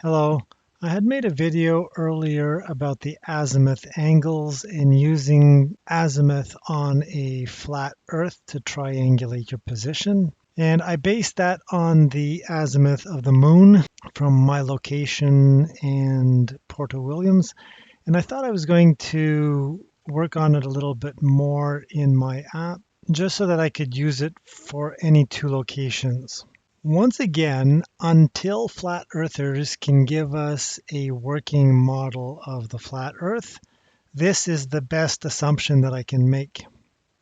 Hello. I had made a video earlier about the azimuth angles and using azimuth on a flat earth to triangulate your position. And I based that on the azimuth of the moon from my location and Porto Williams. And I thought I was going to work on it a little bit more in my app just so that I could use it for any two locations. Once again, until flat earthers can give us a working model of the flat earth, this is the best assumption that I can make.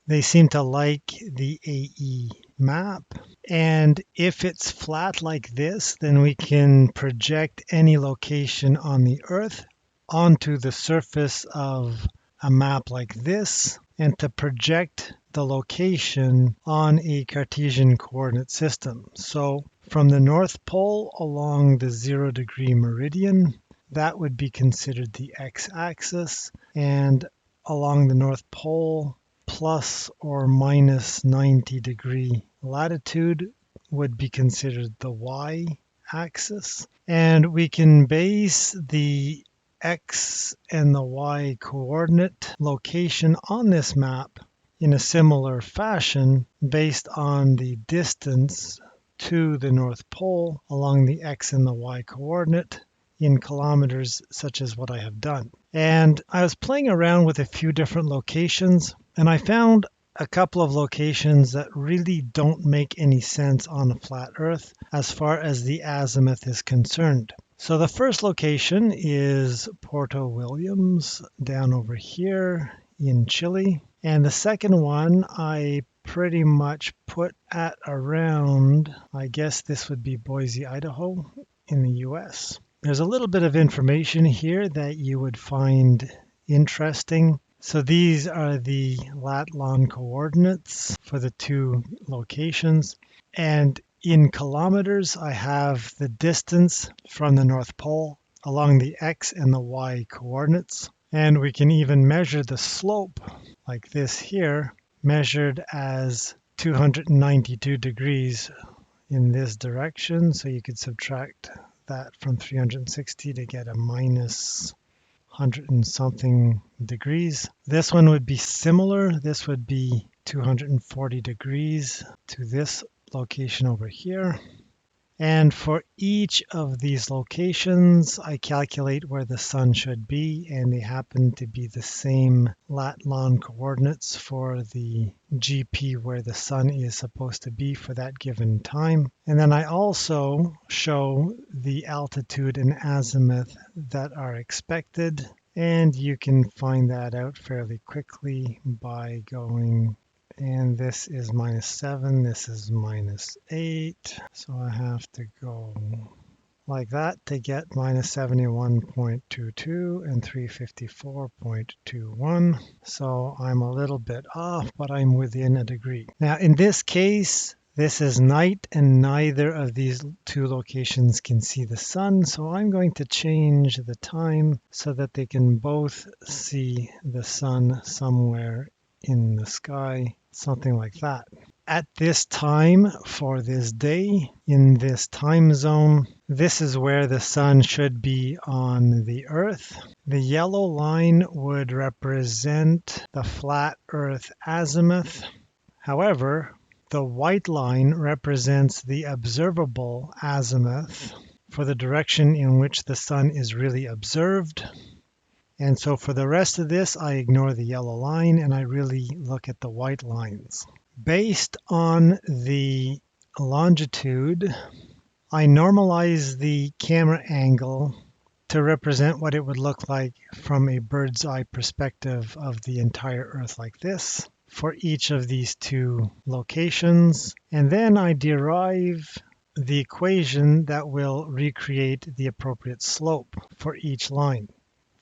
They seem to like the AE map, and if it's flat like this, then we can project any location on the earth onto the surface of a map like this, and to project the location on a Cartesian coordinate system. So from the North Pole along the 0-degree meridian, that would be considered the x-axis, and along the North Pole plus or minus 90-degree latitude would be considered the y-axis. And we can base the x and the y coordinate location on this map in a similar fashion based on the distance to the North Pole along the x and the y coordinate in kilometers, such as what I have done. And I was playing around with a few different locations, and I found a couple of locations that really don't make any sense on a flat earth as far as the azimuth is concerned. So the first location is Porto Williams down over here in Chile. And the second one I pretty much put at around, I guess this would be Boise, Idaho in the US. There's a little bit of information here that you would find interesting. So these are the lat-long coordinates for the two locations. And in kilometers, I have the distance from the North Pole along the x and the y coordinates. And we can even measure the slope like this here, measured as 292 degrees in this direction. So you could subtract that from 360 to get a minus 100 and something degrees. This one would be similar. This would be 240 degrees to this location over here. And for each of these locations, I calculate where the sun should be, and they happen to be the same lat-long coordinates for the GP where the sun is supposed to be for that given time. And then I also show the altitude and azimuth that are expected, and you can find that out fairly quickly by going, and this is -7, this is -8, so I have to go like that to get -71.22 and 354.21. So I'm a little bit off, but I'm within a degree. Now in this case, this is night and neither of these two locations can see the sun, so I'm going to change the time so that they can both see the sun somewhere in the sky, something like that. At this time for this day, in this time zone, this is where the sun should be on the Earth. The yellow line would represent the flat Earth azimuth. However, the white line represents the observable azimuth for the direction in which the sun is really observed. And so for the rest of this, I ignore the yellow line and I really look at the white lines. Based on the longitude, I normalize the camera angle to represent what it would look like from a bird's eye perspective of the entire Earth like this for each of these two locations. And then I derive the equation that will recreate the appropriate slope for each line.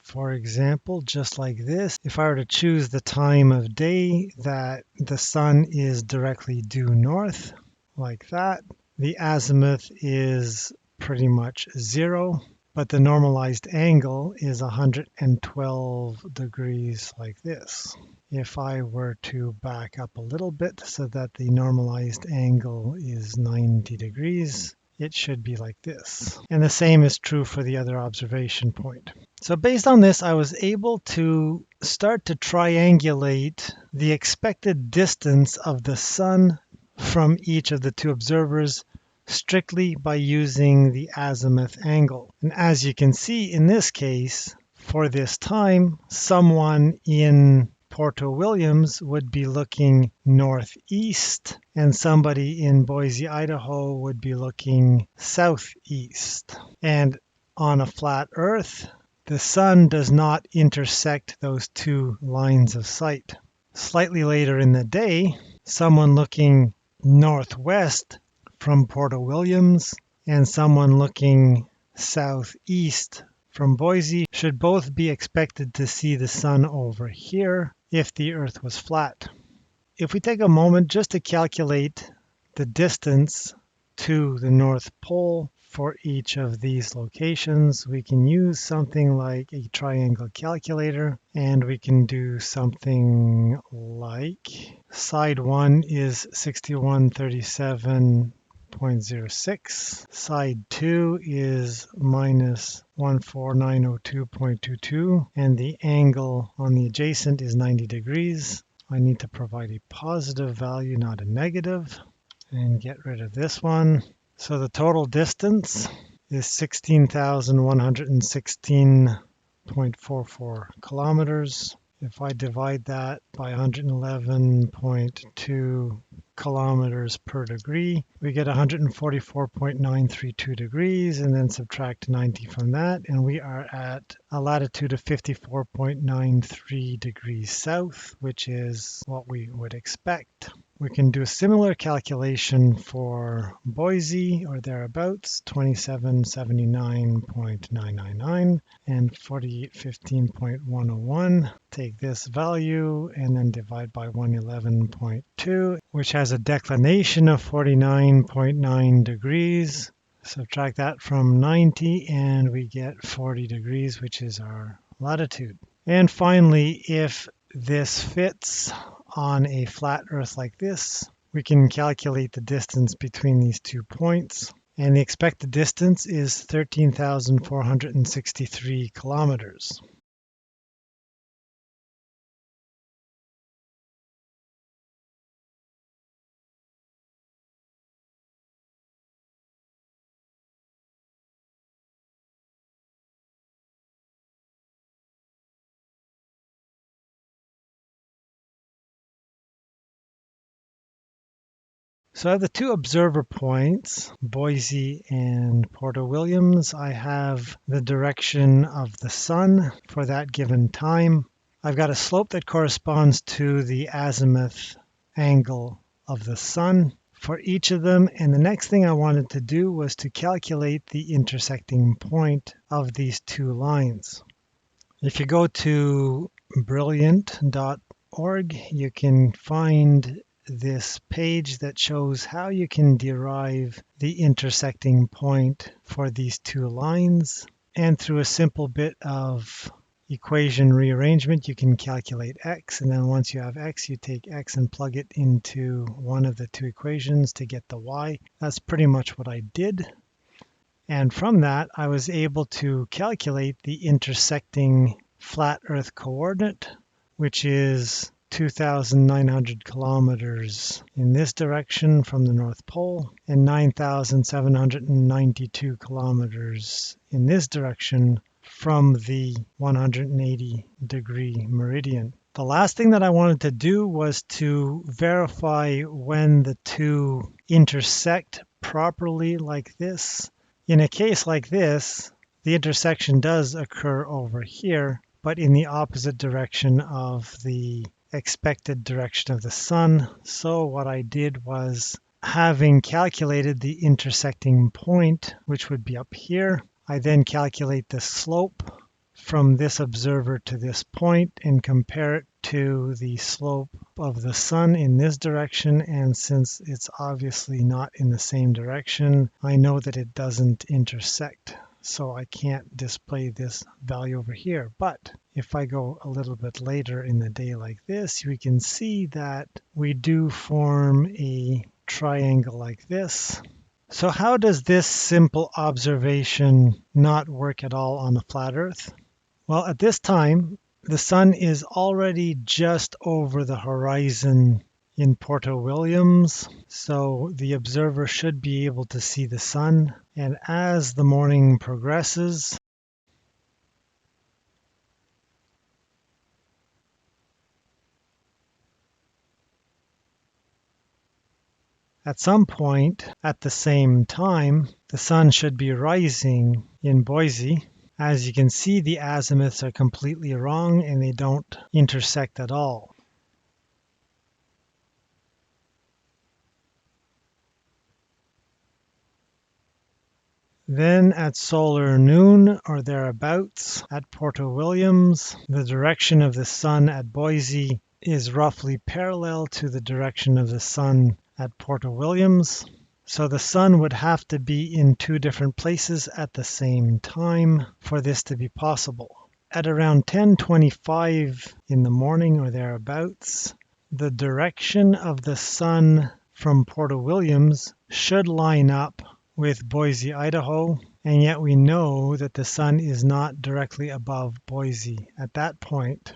For example, just like this, if I were to choose the time of day that the sun is directly due north, like that, the azimuth is pretty much 0, but the normalized angle is 112 degrees like this. If I were to back up a little bit so that the normalized angle is 90 degrees, it should be like this. And the same is true for the other observation point. So based on this, I was able to start to triangulate the expected distance of the sun from each of the two observers strictly by using the azimuth angle. And as you can see in this case, for this time, someone in Porto Williams would be looking northeast, and somebody in Boise, Idaho would be looking southeast. And on a flat Earth, the sun does not intersect those two lines of sight. Slightly later in the day, someone looking northwest from Porto Williams and someone looking southeast from Boise should both be expected to see the sun over here if the Earth was flat. If we take a moment just to calculate the distance to the North Pole for each of these locations, we can use something like a triangle calculator, and we can do something like side 1 is 6137.06, side 2 is minus 14902.22, and the angle on the adjacent is 90 degrees. I need to provide a positive value, not a negative, and get rid of this one. So the total distance is 16,116.44 kilometers. If I divide that by 111.2 kilometers per degree, we get 144.932 degrees, and then subtract 90 from that, and we are at a latitude of 54.93 degrees south, which is what we would expect. We can do a similar calculation for Boise or thereabouts, 2779.999 and 4815.101. Take this value and then divide by 111.2, which has a declination of 49.9 degrees. Subtract that from 90 and we get 40 degrees, which is our latitude. And finally, if this fits on a flat Earth like this, we can calculate the distance between these 2 points, and the expected distance is 13,463 kilometers. So I have the two observer points, Boise and Porto Williams. I have the direction of the sun for that given time. I've got a slope that corresponds to the azimuth angle of the sun for each of them. And the next thing I wanted to do was to calculate the intersecting point of these two lines. If you go to brilliant.org, you can find this page that shows how you can derive the intersecting point for these two lines. And through a simple bit of equation rearrangement, you can calculate x. And then once you have x, you take x and plug it into one of the two equations to get the y. That's pretty much what I did. And from that, I was able to calculate the intersecting flat Earth coordinate, which is 2,900 kilometers in this direction from the North Pole and 9,792 kilometers in this direction from the 180-degree meridian. The last thing that I wanted to do was to verify when the two intersect properly like this. In a case like this, the intersection does occur over here, but in the opposite direction of the expected direction of the sun. So what I did was, having calculated the intersecting point, which would be up here, I then calculate the slope from this observer to this point and compare it to the slope of the sun in this direction. And since it's obviously not in the same direction, I know that it doesn't intersect. So I can't display this value over here. But if I go a little bit later in the day like this, we can see that we do form a triangle like this. So how does this simple observation not work at all on a flat Earth? Well, at this time, the sun is already just over the horizon in Porto Williams, so the observer should be able to see the sun. And as the morning progresses, at some point at the same time, the sun should be rising in Boise. As you can see, the azimuths are completely wrong and they don't intersect at all. Then at solar noon or thereabouts at Porto Williams, the direction of the sun at Boise is roughly parallel to the direction of the sun at Porto Williams. So the sun would have to be in two different places at the same time for this to be possible. At around 10:25 in the morning or thereabouts, the direction of the sun from Porto Williams should line up with Boise, Idaho, and yet we know that the sun is not directly above Boise at that point.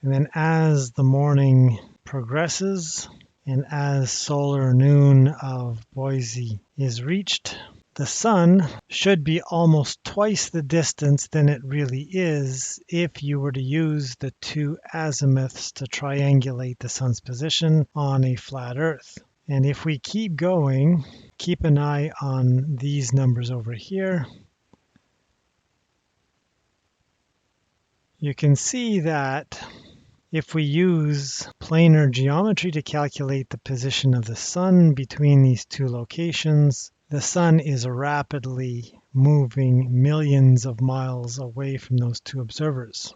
And then as the morning progresses and as solar noon of Boise is reached, the sun should be almost twice the distance than it really is if you were to use the two azimuths to triangulate the sun's position on a flat Earth. And if we keep going, keep an eye on these numbers over here. You can see that if we use planar geometry to calculate the position of the sun between these two locations, the sun is rapidly moving millions of miles away from those two observers.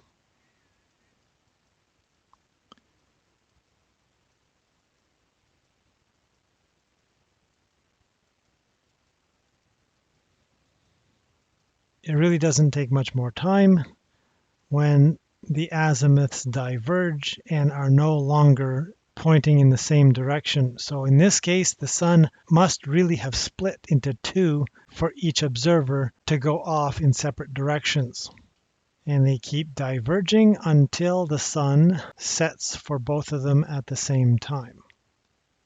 It really doesn't take much more time when the azimuths diverge and are no longer pointing in the same direction. So in this case, the sun must really have split into two for each observer to go off in separate directions. And they keep diverging until the sun sets for both of them at the same time.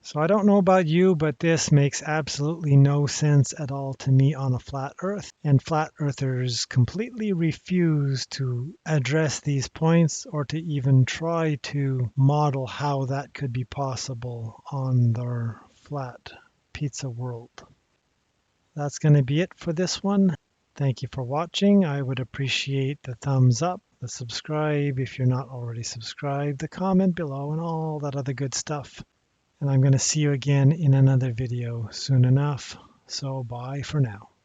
So I don't know about you, but this makes absolutely no sense at all to me on a flat Earth. And flat earthers completely refuse to address these points or to even try to model how that could be possible on their flat pizza world. That's going to be it for this one. Thank you for watching. I would appreciate the thumbs up, the subscribe if you're not already subscribed, the comment below, and all that other good stuff. And I'm going to see you again in another video soon enough. So bye for now.